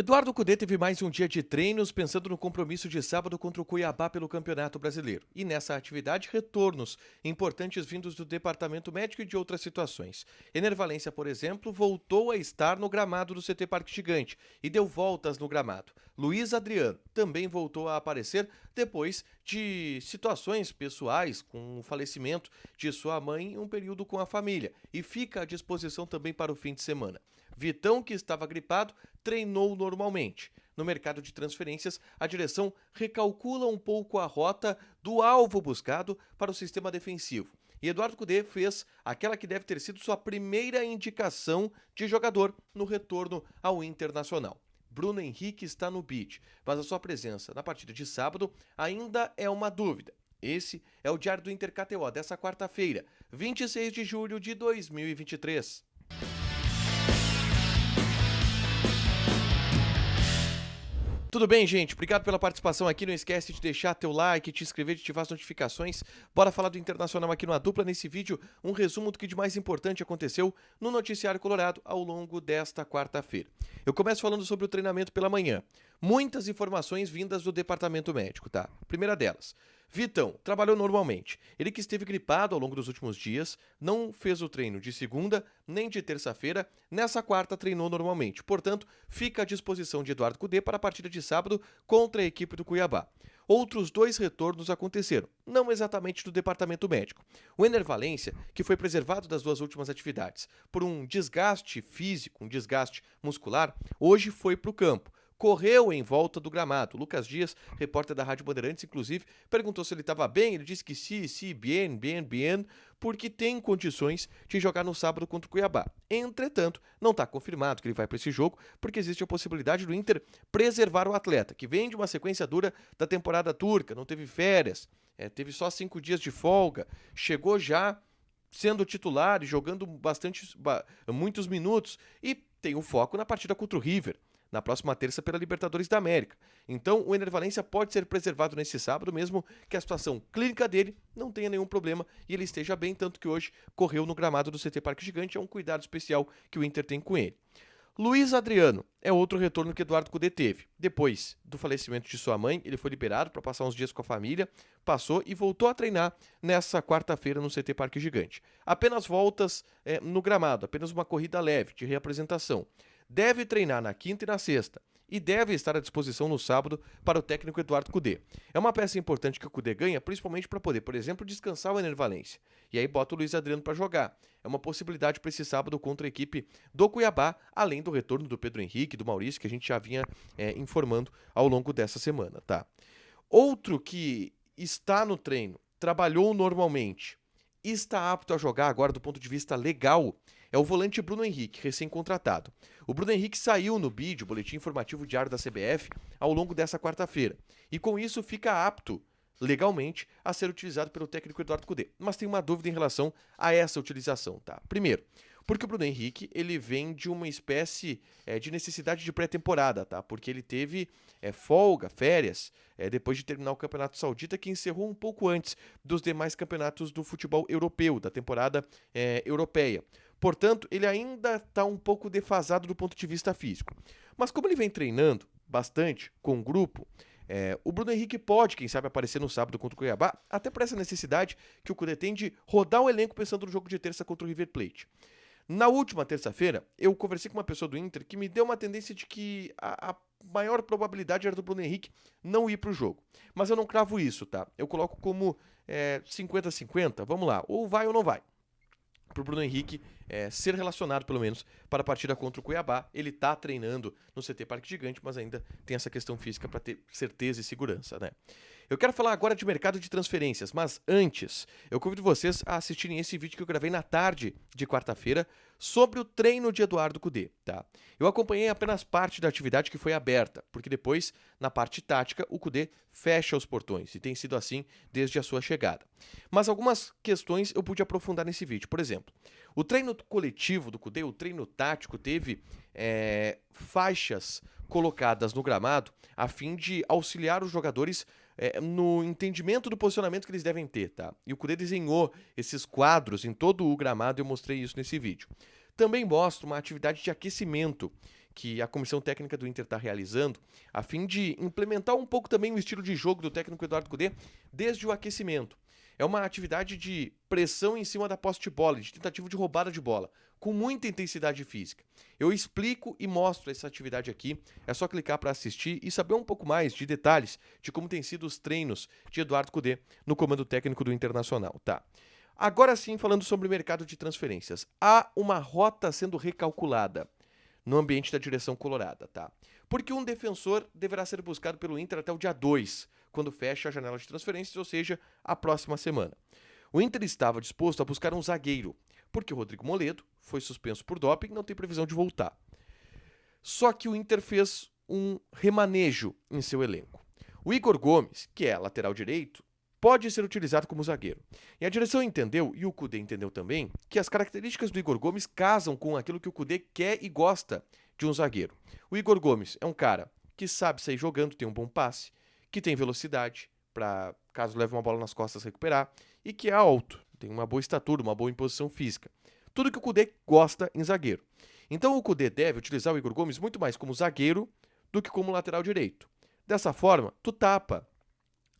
Eduardo Cudê teve mais um dia de treinos pensando no compromisso de sábado contra o Cuiabá pelo Campeonato Brasileiro. E nessa atividade, retornos importantes vindos do departamento médico e de outras situações. Ener Valencia, por exemplo, voltou a estar no gramado do CT Parque Gigante e deu voltas no gramado. Luiz Adriano também voltou a aparecer depois de situações pessoais, com o falecimento de sua mãe em um período com a família, e fica à disposição também para o fim de semana. Vitão, que estava gripado, treinou normalmente. No mercado de transferências, a direção recalcula um pouco a rota do alvo buscado para o sistema defensivo. E Eduardo Cudê fez aquela que deve ter sido sua primeira indicação de jogador no retorno ao Internacional. Bruno Henrique está no bid, mas a sua presença na partida de sábado ainda é uma dúvida. Esse é o Diário do Inter KTO dessa quarta-feira, 26 de julho de 2023. Tudo bem, gente? Obrigado pela participação aqui. Não esquece de deixar teu like, te inscrever, de ativar as notificações. Bora falar do Internacional aqui no A Dupla. Nesse vídeo, um resumo do que de mais importante aconteceu no Noticiário Colorado ao longo desta quarta-feira. Eu começo falando sobre o treinamento pela manhã. Muitas informações vindas do departamento médico, tá? Primeira delas. Vitão trabalhou normalmente. Ele que esteve gripado ao longo dos últimos dias, não fez o treino de segunda nem de terça-feira. Nessa quarta treinou normalmente. Portanto, fica à disposição de Eduardo Cudê para a partida de sábado contra a equipe do Cuiabá. Outros dois retornos aconteceram, não exatamente do departamento médico. O Ener Valencia, que foi preservado das duas últimas atividades por um desgaste físico, um desgaste muscular, hoje foi para o campo. Correu em volta do gramado. Lucas Dias, repórter da Rádio Bandeirantes, inclusive, perguntou se ele estava bem. Ele disse que sim, bien, porque tem condições de jogar no sábado contra o Cuiabá. Entretanto, não está confirmado que ele vai para esse jogo, porque existe a possibilidade do Inter preservar o atleta, que vem de uma sequência dura da temporada turca, não teve férias, teve só 5 dias de folga, chegou já sendo titular e jogando muitos minutos, e tem um foco na partida contra o River na próxima terça pela Libertadores da América. Então, o Ener Valencia pode ser preservado nesse sábado, mesmo que a situação clínica dele não tenha nenhum problema e ele esteja bem, tanto que hoje correu no gramado do CT Parque Gigante. É um cuidado especial que o Inter tem com ele. Luiz Adriano é outro retorno que Eduardo Cudê teve. Depois do falecimento de sua mãe, ele foi liberado para passar uns dias com a família, passou e voltou a treinar nessa quarta-feira no CT Parque Gigante. Apenas voltas no gramado, apenas uma corrida leve de reapresentação. Deve treinar na quinta e na sexta e deve estar à disposição no sábado para o técnico Eduardo Cudê. É uma peça importante que o Cudê ganha, principalmente para poder, por exemplo, descansar o Ener Valencia. E aí bota o Luiz Adriano para jogar. É uma possibilidade para esse sábado contra a equipe do Cuiabá, além do retorno do Pedro Henrique, do Maurício, que a gente já vinha informando ao longo dessa semana, tá? Outro que está no treino, trabalhou normalmente e está apto a jogar agora do ponto de vista legal, é o volante Bruno Henrique, recém-contratado. O Bruno Henrique saiu no BID, o Boletim Informativo Diário da CBF, ao longo dessa quarta-feira. E com isso fica apto, legalmente, a ser utilizado pelo técnico Eduardo Cudê. Mas tem uma dúvida em relação a essa utilização, tá? Primeiro, porque o Bruno Henrique, ele vem de uma espécie de necessidade de pré-temporada, tá? Porque ele teve folga, férias, depois de terminar o Campeonato Saudita, que encerrou um pouco antes dos demais campeonatos do futebol europeu, da temporada europeia. Portanto, ele ainda está um pouco defasado do ponto de vista físico. Mas como ele vem treinando bastante com o grupo, o Bruno Henrique pode, quem sabe, aparecer no sábado contra o Cuiabá, até por essa necessidade que o Cudê tem de rodar o elenco pensando no jogo de terça contra o River Plate. Na última terça-feira, eu conversei com uma pessoa do Inter que me deu uma tendência de que a maior probabilidade era do Bruno Henrique não ir para o jogo. Mas eu não cravo isso, tá? Eu coloco como 50-50, vamos lá, ou vai ou não vai. Para o Bruno Henrique ser relacionado, pelo menos, para a partida contra o Cuiabá. Ele está treinando no CT Parque Gigante, mas ainda tem essa questão física para ter certeza e segurança, né? Eu quero falar agora de mercado de transferências, mas antes, eu convido vocês a assistirem esse vídeo que eu gravei na tarde de quarta-feira sobre o treino de Eduardo Cudê, tá? Eu acompanhei apenas parte da atividade que foi aberta, porque depois, na parte tática, o Cudê fecha os portões, e tem sido assim desde a sua chegada. Mas algumas questões eu pude aprofundar nesse vídeo. Por exemplo, o treino coletivo do Cudê, o treino tático, teve faixas colocadas no gramado a fim de auxiliar os jogadores no entendimento do posicionamento que eles devem ter, tá? E o Cudê desenhou esses quadros em todo o gramado e eu mostrei isso nesse vídeo. Também mostro uma atividade de aquecimento que a comissão técnica do Inter está realizando, a fim de implementar um pouco também o estilo de jogo do técnico Eduardo Cudê desde o aquecimento. É uma atividade de pressão em cima da posse de bola, de tentativa de roubada de bola, com muita intensidade física. Eu explico e mostro essa atividade aqui, é só clicar para assistir e saber um pouco mais de detalhes de como têm sido os treinos de Eduardo Cudê no comando técnico do Internacional, tá? Agora sim, falando sobre o mercado de transferências, há uma rota sendo recalculada no ambiente da direção colorada, tá? Porque um defensor deverá ser buscado pelo Inter até o dia 2, quando fecha a janela de transferências, ou seja, a próxima semana. O Inter estava disposto a buscar um zagueiro, porque o Rodrigo Moledo foi suspenso por doping e não tem previsão de voltar. Só que o Inter fez um remanejo em seu elenco. O Igor Gomes, que é lateral direito, pode ser utilizado como zagueiro. E a direção entendeu, e o Cudê entendeu também, que as características do Igor Gomes casam com aquilo que o Cudê quer e gosta de um zagueiro. O Igor Gomes é um cara que sabe sair jogando, tem um bom passe, que tem velocidade para, caso leve uma bola nas costas, recuperar, e que é alto, tem uma boa estatura, uma boa imposição física. Tudo que o Cudê gosta em zagueiro. Então o Cudê deve utilizar o Igor Gomes muito mais como zagueiro do que como lateral direito. Dessa forma, tu tapa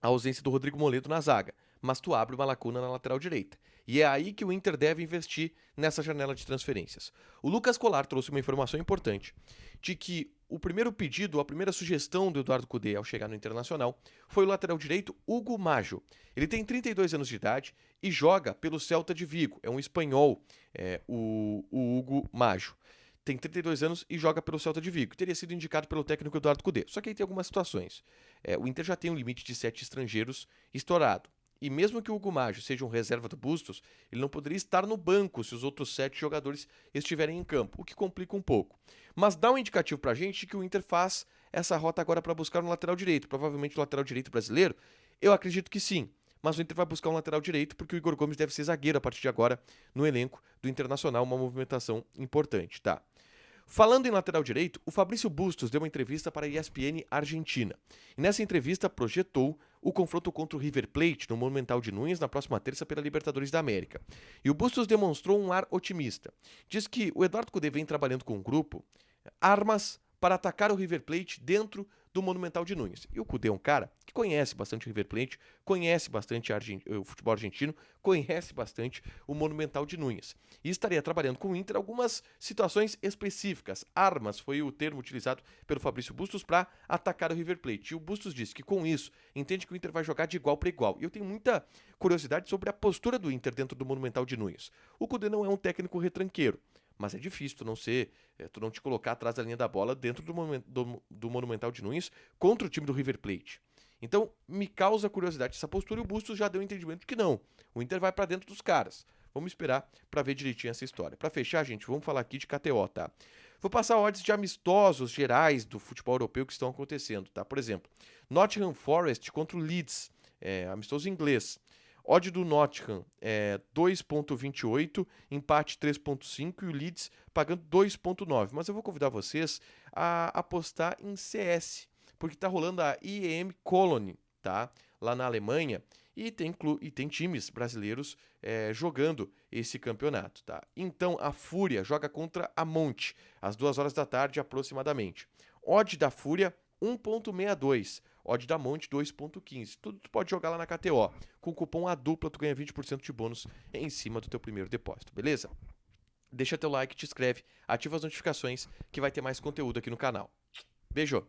a ausência do Rodrigo Moledo na zaga, mas tu abre uma lacuna na lateral direita. E é aí que o Inter deve investir nessa janela de transferências. O Lucas Colar trouxe uma informação importante de que o primeiro pedido, a primeira sugestão do Eduardo Cudê ao chegar no Internacional foi o lateral direito Hugo Maggio. Ele tem 32 anos de idade e joga pelo Celta de Vigo. É um espanhol, o Hugo Maggio. Tem 32 anos e joga pelo Celta de Vigo. Teria sido indicado pelo técnico Eduardo Cudê. Só que aí tem algumas situações. O Inter já tem um limite de 7 estrangeiros estourado. E mesmo que o Hugo Maggio seja um reserva do Bustos, ele não poderia estar no banco se os outros 7 jogadores estiverem em campo, o que complica um pouco. Mas dá um indicativo pra gente de que o Inter faz essa rota agora para buscar um lateral direito. Provavelmente o lateral direito brasileiro, eu acredito que sim. Mas o Inter vai buscar um lateral direito porque o Igor Gomes deve ser zagueiro a partir de agora no elenco do Internacional, uma movimentação importante, tá? Falando em lateral direito, o Fabrício Bustos deu uma entrevista para a ESPN Argentina. E nessa entrevista projetou o confronto contra o River Plate no Monumental de Núñez na próxima terça pela Libertadores da América. E o Bustos demonstrou um ar otimista. Diz que o Eduardo Cudê vem trabalhando com o grupo armas para atacar o River Plate dentro do Monumental de Núñez. E o Cudê é um cara que conhece bastante o River Plate, conhece bastante o futebol argentino, conhece bastante o Monumental de Núñez. E estaria trabalhando com o Inter algumas situações específicas. Armas foi o termo utilizado pelo Fabrício Bustos para atacar o River Plate. E o Bustos disse que com isso entende que o Inter vai jogar de igual para igual. E eu tenho muita curiosidade sobre a postura do Inter dentro do Monumental de Núñez. O Cudê não é um técnico retranqueiro, mas é difícil tu não te colocar atrás da linha da bola dentro do Monumental de Núñez contra o time do River Plate. Então, me causa curiosidade essa postura e o Bustos já deu um entendimento de que não. O Inter vai para dentro dos caras. Vamos esperar para ver direitinho essa história. Para fechar, gente, vamos falar aqui de KTO, tá? Vou passar odds de amistosos gerais do futebol europeu que estão acontecendo, tá? Por exemplo, Nottingham Forest contra o Leeds, amistoso inglês. Odd do Nottingham é 2,28, empate 3,5 e o Leeds pagando 2,9. Mas eu vou convidar vocês a apostar em CS, porque tá rolando a IEM Cologne, tá? Lá na Alemanha, e tem times brasileiros jogando esse campeonato, tá? Então a Fúria joga contra a Monte, às 2 horas da tarde aproximadamente. Odd da Fúria 1,62. Odd da Monte 2,15. Tudo tu pode jogar lá na KTO. Com o cupom ADUPLA tu ganha 20% de bônus em cima do teu primeiro depósito, beleza? Deixa teu like, te inscreve, ativa as notificações que vai ter mais conteúdo aqui no canal. Beijo!